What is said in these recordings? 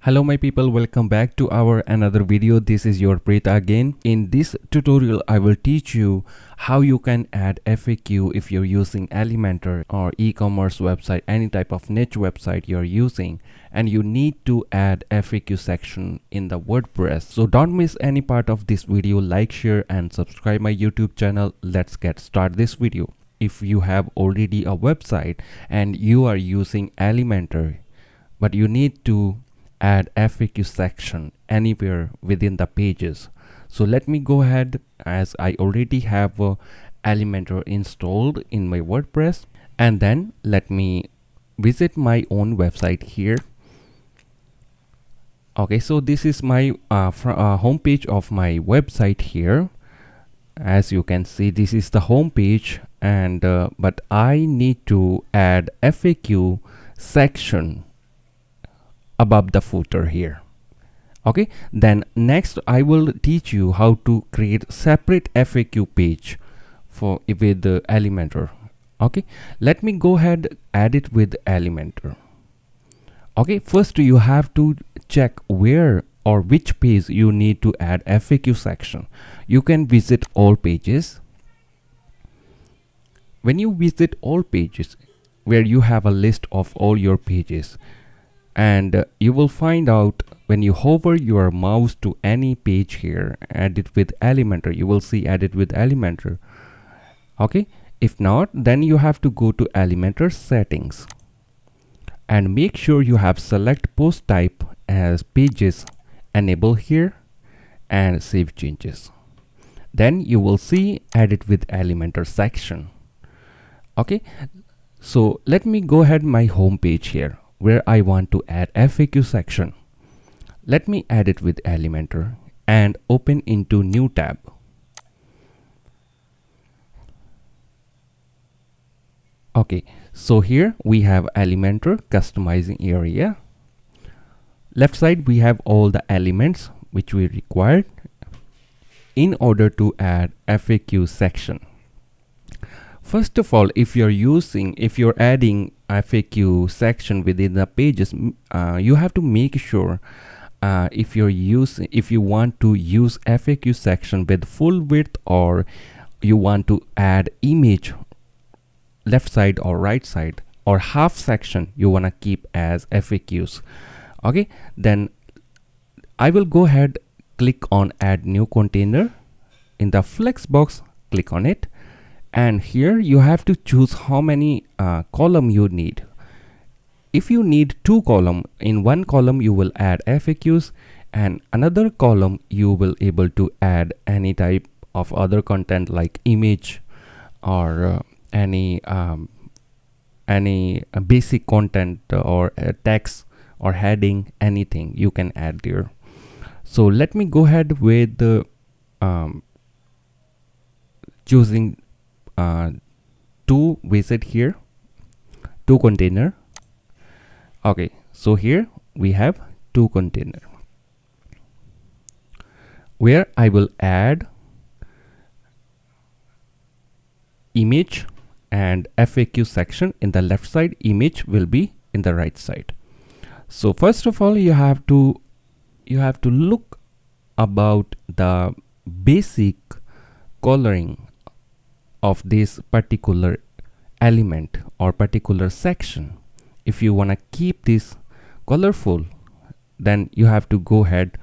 Hello my people, welcome back to our another video. This is your Preeta again. In this tutorial I will teach you how you can add FAQ if you're using Elementor or e-commerce website, any type of niche website you're using, and you need to add FAQ section in the WordPress. So don't miss any part of this video. Like, share and subscribe my YouTube channel. Let's get started this video. If you have already a website and you are using Elementor, but you need to add FAQ section anywhere within the pages. So let me go ahead, as I already have Elementor installed in my WordPress, and then let me visit my own website here. Okay, so this is my home page of my website here. As you can see, this is the home page, and but I need to add FAQ section above the footer here. Okay, then next I will teach you how to create separate FAQ page with the Elementor. Okay, let me go ahead add it with Elementor. Okay, first you have to check where or which page you need to add FAQ section. You can visit all pages. When you visit all pages, where you have a list of all your pages, and you will find out when you hover your mouse to any page here, add it with Elementor, you will see add it with Elementor. Okay, if not, then you have to go to Elementor settings and make sure you have select post type as pages enable here and save changes. Then you will see add it with Elementor section. Okay, so let me go ahead my home page here where I want to add FAQ section. Let me add it with Elementor and open into new tab. Okay, so here we have Elementor customizing area. Left side we have all the elements which we required in order to add FAQ section. First of all, if you're adding FAQ section within the pages, you have to make sure if you want to use FAQ section with full width, or you want to add image left side or right side, or half section you want to keep as FAQs. Okay, then I will go ahead, click on add new container. In the flex box, click on it, and here you have to choose how many column you need. If you need 2 columns, in one column you will add FAQs, and another column you will able to add any type of other content like image or any basic content or text or heading, anything you can add there. So let me go ahead with the choosing 2 visit here, 2 container. Okay, so here we have 2 container where I will add image and FAQ section. In the left side, image will be in the right side. So first of all, you have to look about the basic coloring of this particular element or particular section. If you want to keep this colorful, then you have to go ahead,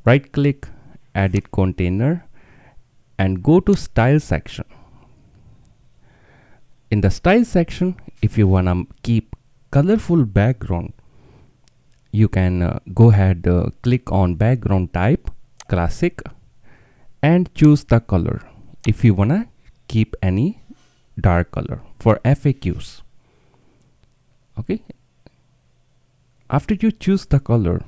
right click, edit container, and go to style section. In the style section, if you want to keep colorful background, you can go ahead, click on background type, classic, and choose the color if you want to keep any dark color for FAQs. Okay, after you choose the color,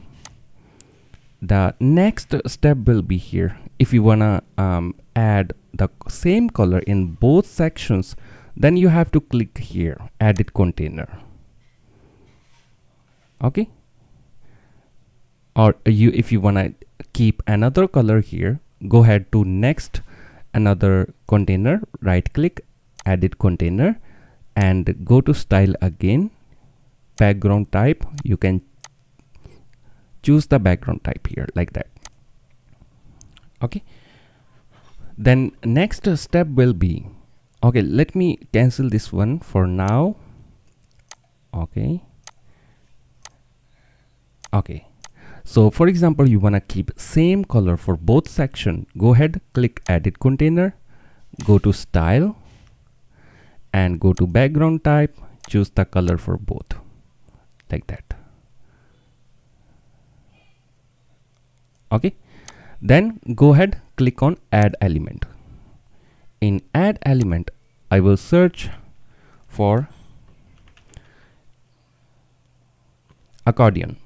the next step will be here. If you want to add the same color in both sections, then you have to click here, edit container. Okay, or if you want to keep another color here, go ahead to next another container, right click, edit container, and go to style again, background type. You can choose the background type here like that. Okay, then next step will be, okay, let me cancel this one for now. Okay, so for example, you want to keep same color for both section. Go ahead, click edit container, go to style and go to background type, choose the color for both like that. Okay, then go ahead, click on add element. In add element, I will search for accordion,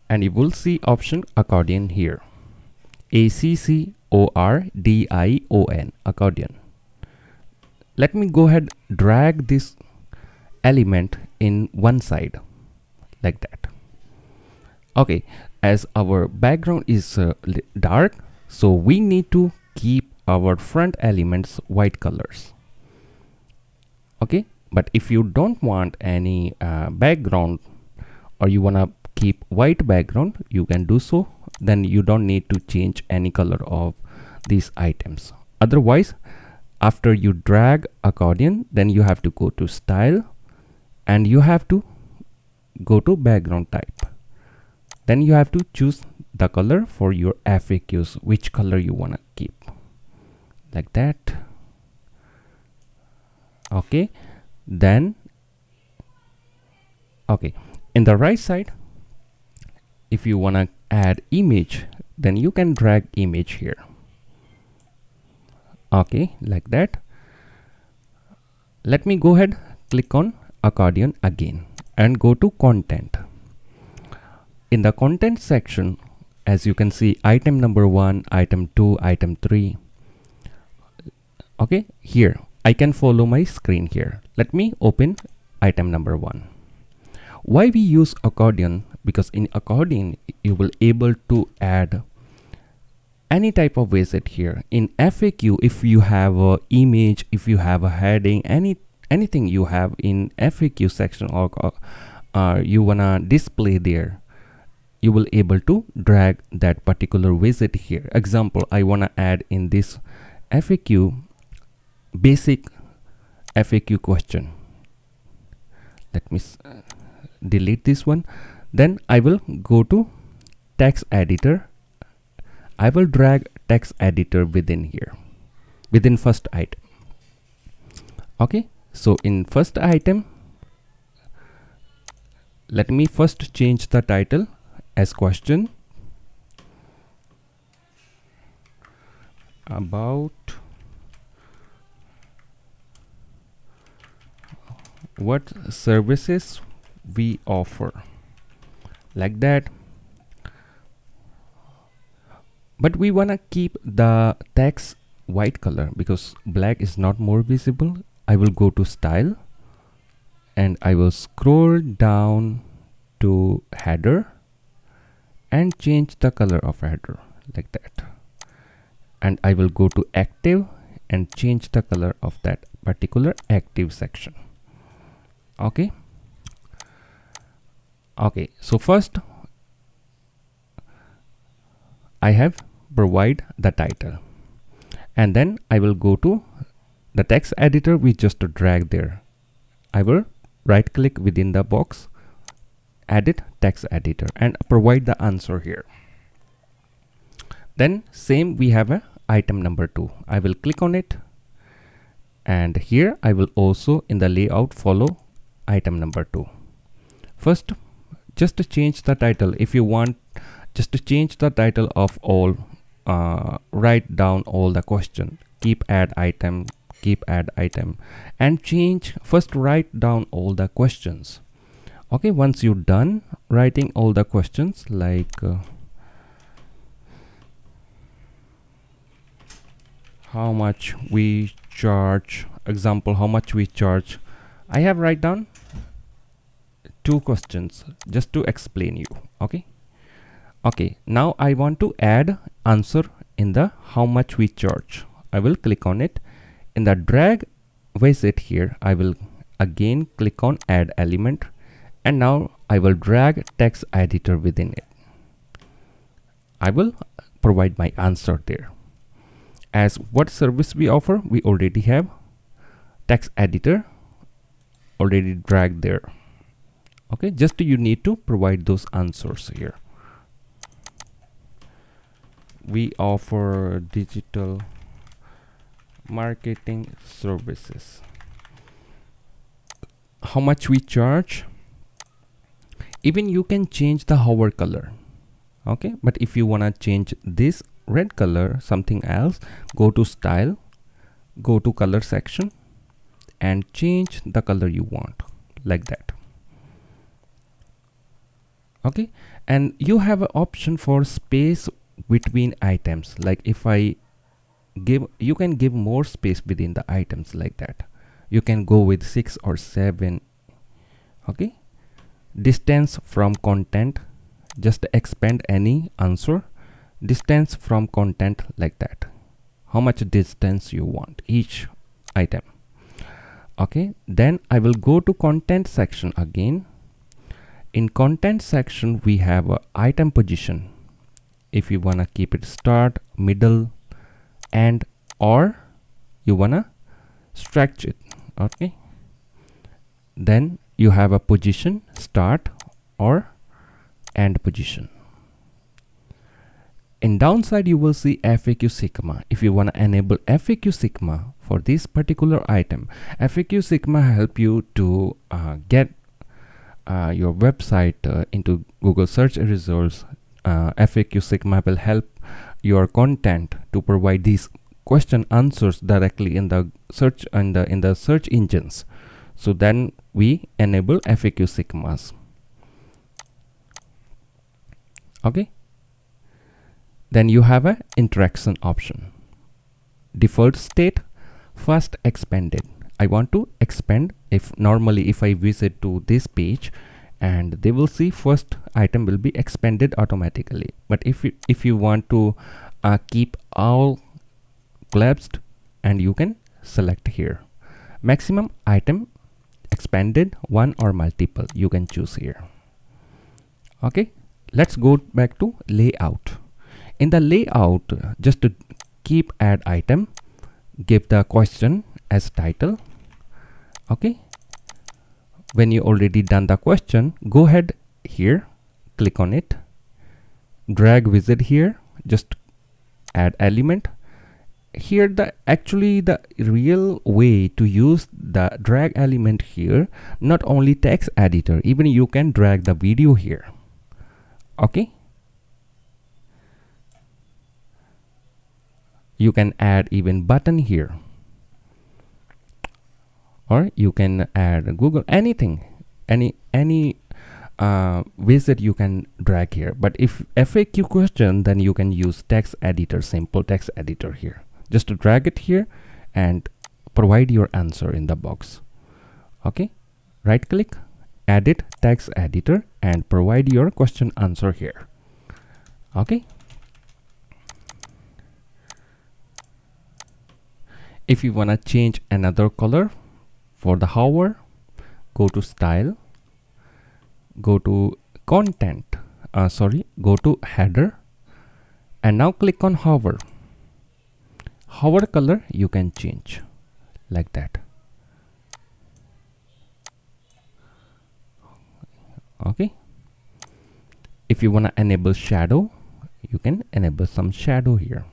and you will see option accordion here, ACCORDION, accordion. Let me go ahead, drag this element in one side like that. Okay, as our background is dark, so we need to keep our front elements white colors. Okay, but if you don't want any background, or you want to keep white background, you can do so. Then you don't need to change any color of these items. Otherwise, after you drag accordion, then you have to go to style and you have to go to background type. Then you have to choose the color for your FAQs, which color you want to keep like that. Okay, then okay, in the right side, if you want to add image, then you can drag image here. Okay, like that. Let me go ahead, click on accordion again and go to content. In the content section, as you can see, item number 1, item 2, item 3. Okay, here I can follow my screen here. Let me open item number 1. Why we use accordion? Because in accordion you will able to add any type of widget here. In FAQ, if you have a image, if you have a heading, anything you have in FAQ section, or you wanna display there, you will able to drag that particular widget here. Example, I wanna add in this FAQ basic FAQ question. Let me delete this one. Then I will go to text editor. I will drag text editor within here, within first item. Okay, so in first item, let me first change the title as question about what services we offer, like that. But we want to keep the text white color because black is not more visible. I will go to style and I will scroll down to header and change the color of header like that. And I will go to active and change the color of that particular active section. Okay. Okay, so first I have provide the title, and then I will go to the text editor. We just drag there. I will right click within the box, edit text editor, and provide the answer here. Then same, we have a item number 2. I will click on it, and here I will also in the layout follow item number 2. First, just to change the title. If you want just to change the title of all, write down all the question, keep add item, and change. First write down all the questions. Okay, once you're done writing all the questions, like how much we charge, example, how much we charge, I have write down 2 questions just to explain you. Okay, now I want to add answer in the how much we charge. I will click on it. In the drag widget here, I will again click on add element, and now I will drag text editor within it. I will provide my answer there. As what service we offer, we already have text editor already dragged there. Okay, just you need to provide those answers here. We offer digital marketing services. How much we charge? Even you can change the hover color. Okay, but if you want to change this red color something else, go to style, go to color section and change the color you want, like that. Okay, and you have an option for space between items. Like if I give, you can give more space within the items, like that. You can go with 6 or 7. Okay, distance from content, just expand any answer. Distance from content, like that. How much distance you want each item. Okay, then I will go to content section again. In content section we have a item position. If you wanna keep it start, middle, end, or you wanna stretch it. Okay, then you have a position, start or end position. In downside you will see FAQ schema. If you want to enable FAQ schema for this particular item, FAQ schema help you to get your website into Google search results. FAQ schema will help your content to provide these question answers directly in the search and in the search engines. So then we enable FAQ schemas. Okay, then you have a interaction option. Default state, first expanded. I want to expand. If normally if I visit to this page and they will see first item will be expanded automatically, but if you want to keep all collapsed, and you can select here maximum item expanded, one or multiple, you can choose here. Okay, let's go back to layout. In the layout, just to keep add item, give the question as title. Okay, when you already done the question, go ahead here, click on it, drag widget here, just add element here. The actually the real way to use the drag element here, not only text editor, even you can drag the video here. Okay, you can add even button here, or you can add Google, anything, any widget you can drag here. But if FAQ question, then you can use text editor, simple text editor here. Just to drag it here and provide your answer in the box. Okay, right click, edit text editor and provide your question answer here. Okay, if you want to change another color for the hover, go to style, go to content, go to header, and now click on hover. Hover color you can change like that. Okay, if you want to enable shadow, you can enable some shadow here.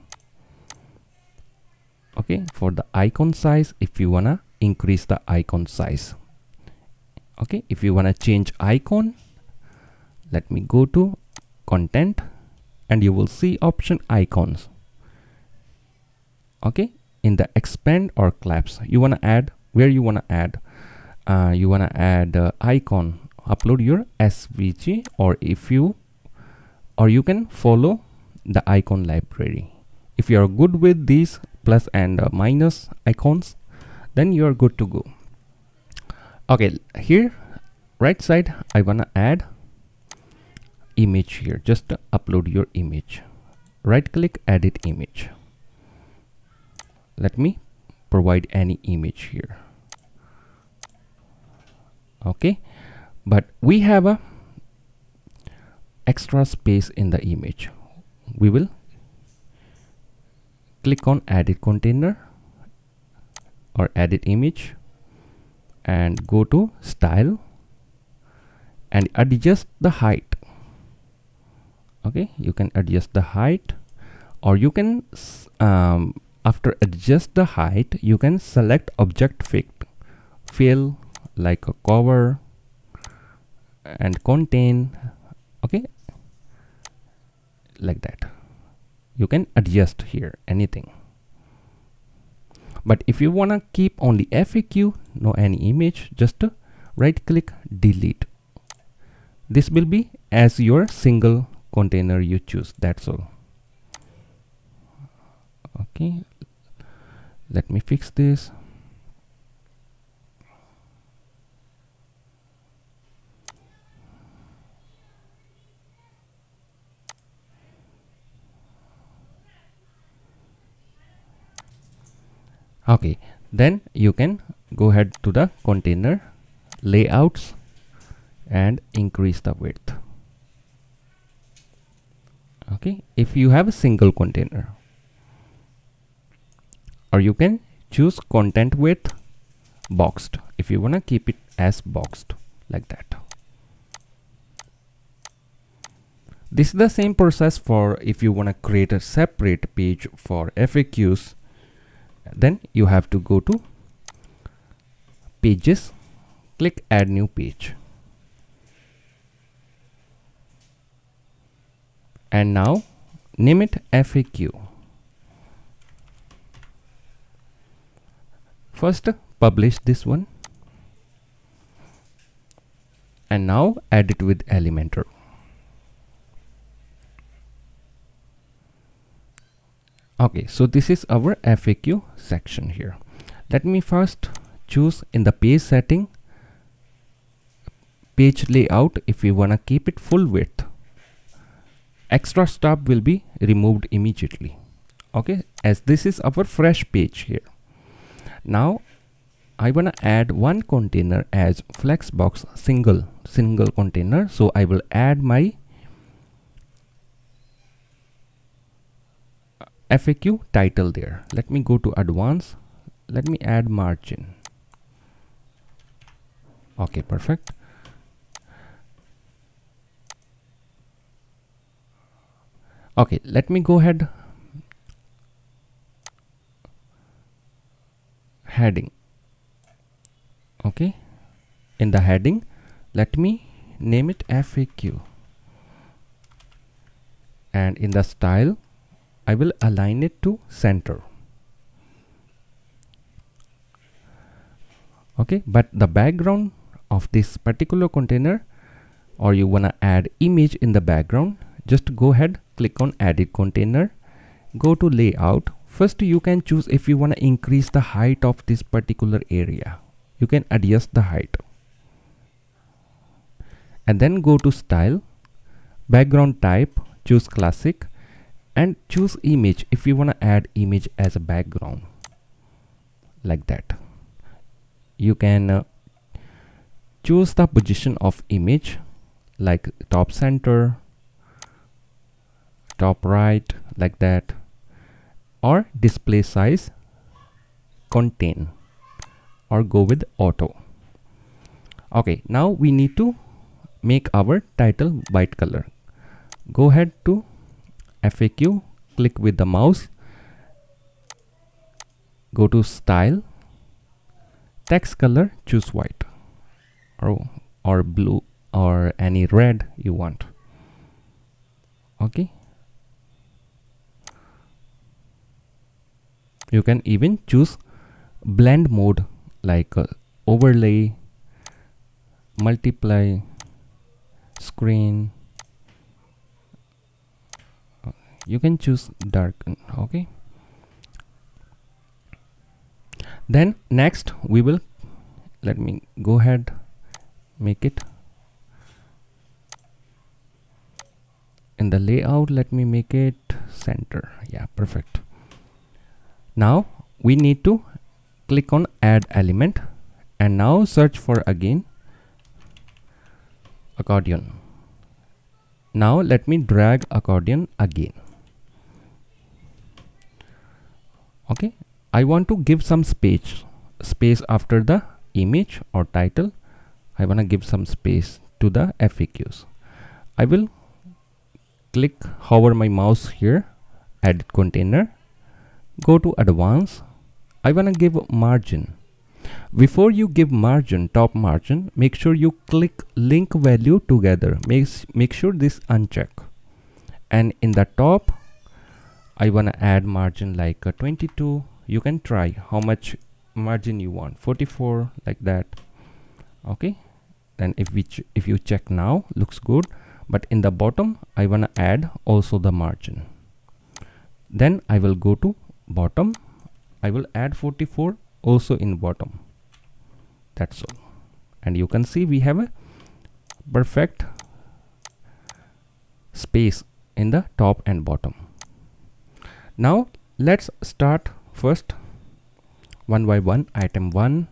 Okay, for the icon size, if you want to increase the icon size. Okay, if you want to change icon, let me go to content and you will see option icons. Okay, in the expand or collapse, you want to add where you want to add. You want to add icon, upload your SVG, or you can follow the icon library. If you are good with these plus and minus icons, then you are good to go. Okay, here right side I want to add image here. Just upload your image, right click, edit image. Let me provide any image here. Okay, but we have a extra space in the image. We will click on edit container or edit image and go to style and adjust the height. Okay, you can adjust the height, or you can after adjust the height, you can select object fill like a cover and contain. Okay, like that. You can adjust here anything. But if you want to keep only FAQ, no any image, just right click delete. This will be as your single container you choose. That's all. Okay, let me fix this. Okay, then you can go ahead to the container layouts and increase the width. Okay, if you have a single container, or you can choose content width boxed if you want to keep it as boxed like that. This is the same process for if you want to create a separate page for FAQs. Then you have to go to pages, click add new page, and now name it FAQ. First publish this one and now add it with Elementor. Okay, so this is our FAQ section here. Let me first choose in the page setting, page layout. If you want to keep it full width, extra stuff will be removed immediately. Okay, as this is our fresh page here. Now I want to add one container as flexbox single container. So I will add my FAQ title there. Let me go to advanced. Let me add margin. Okay, perfect. Okay, let me go ahead. Heading. Okay, in the heading, let me name it FAQ, and in the style I will align it to center. Okay, but the background of this particular container, or you want to add image in the background, just go ahead, click on edit container, go to layout. First you can choose if you want to increase the height of this particular area. You can adjust the height, and then go to style, background type, choose classic, and choose image if you want to add image as a background like that. You can choose the position of image like top center, top right, like that, or display size, contain, or go with auto. Okay, now we need to make our title white color. Go ahead to FAQ, click with the mouse, go to style, text color, choose white or blue or any red you want. Okay, you can even choose blend mode like overlay, multiply, screen. You can choose darken. Okay, then next we will, let me go ahead, make it in the layout. Let me make it center. Yeah, perfect. Now we need to click on add element and now search for again accordion. Now let me drag accordion again. Okay, I want to give some space after the image or title. I want to give some space to the FAQs. I will hover my mouse here, edit container, go to advanced. I want to give margin. Before you give margin, top margin, make sure you click link value together. Make sure this uncheck. And in the top, I want to add margin like 22. You can try how much margin you want, 44, like that. Okay. Then if you check now, looks good. But in the bottom, I want to add also the margin. Then I will go to bottom. I will add 44 also in bottom. That's all. And you can see we have a perfect space in the top and bottom. Now let's start first one by one. Item 1,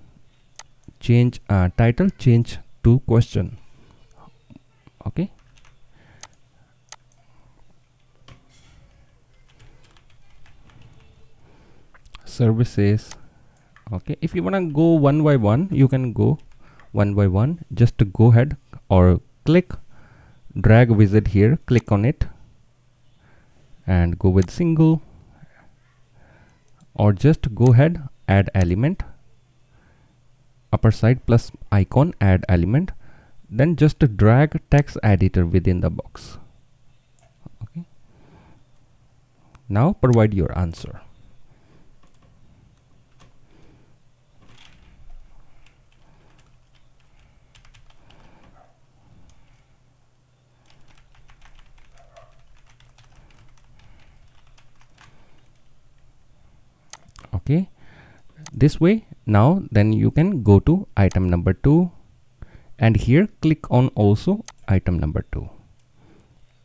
change title, change to question. Okay. Services. Okay, if you want to go one by one, you can go one by one. Just to go ahead or click, drag widget here, click on it and go with single, or just go ahead, add element, upper side plus icon, add element, then just drag text editor within the box. Okay, now provide your answer. Okay, this way. Now then you can go to item number 2 and here click on also item number 2.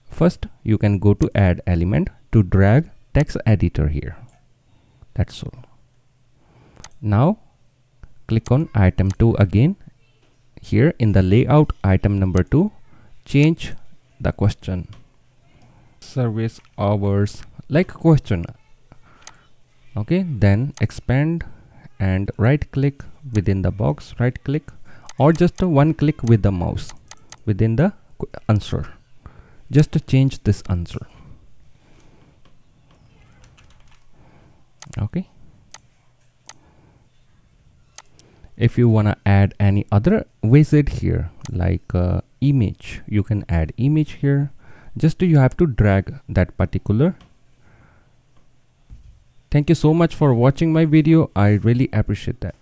First you can go to add element to drag text editor here. That's all. Now click on item 2 again. Here in the layout, item number 2, change the question, service hours, like question. Okay, then expand and right click within the box, right click, or just one click with the mouse within the answer. Just to change this answer. Okay. If you want to add any other widget here, like image, you can add image here. Just you have to drag that particular. Thank you so much for watching my video. I really appreciate that.